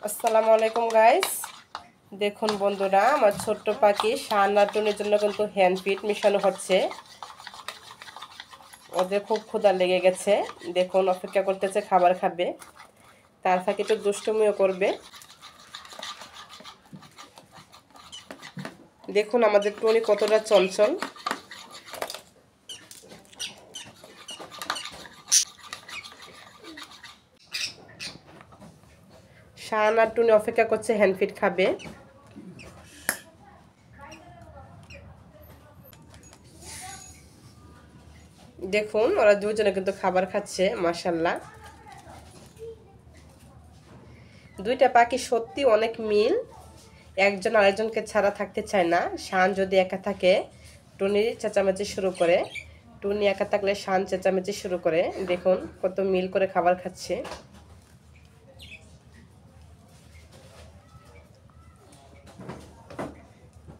আসসালামু আলাইকুম গাইস। দেখুন বন্ধুরা, আমার ছোট্ট পাখি শাহানাটুনের জন্য কিন্তু হ্যান্ড ফিড মিশানো হচ্ছে। ওদের খুব ক্ষুধা লেগে গেছে। দেখুন অপেক্ষা করতেছে, খাবার খাবে, তার ফাঁকে একটু দুষ্টুমিও করবে। দেখুন আমাদের টুনি কতটা চঞ্চল। শাহানাটুনি অপেক্ষা করছে হ্যান্ড ফিড খাবে। দেখুন ওরা দুজনে কিন্তু খাবার খাচ্ছে, মাশাআল্লাহ। দুইটা পাখি সত্যি অনেক মিল, একজন আরেকজনকে ছাড়া থাকতে চায় না। শান যদি একা থাকে টুনি চেঁচামেচি শুরু করে, টুনি একা থাকলে শান চেঁচামেচি শুরু করে। দেখুন কত মিল করে খাবার খাচ্ছে।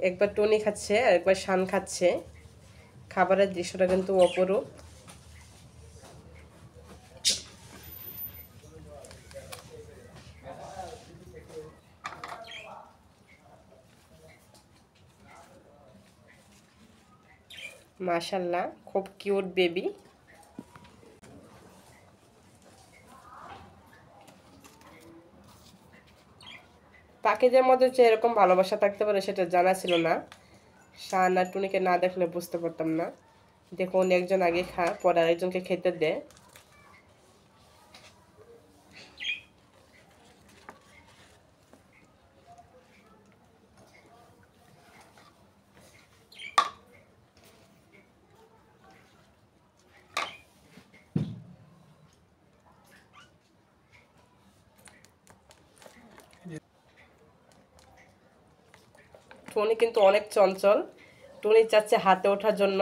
একবার টুনি খাচ্ছে আর একবার শান খাচ্ছে। খাবারের দৃশ্যটা কিন্তু অপরূপ। মাশাআল্লাহ, খুব কিউট বেবি। পাখিদের মধ্যে যে এরকম ভালোবাসা থাকতে পারে সেটা জানা ছিল না। শান আর টুনিকে না দেখলে বুঝতে পারতাম না। দেখুন একজন আগে খায়, পরে আরেকজনকে খেতে দেয়। টুনি কিন্তু অনেক চঞ্চল। টুনি চাচ্ছে হাতে ওঠার জন্য,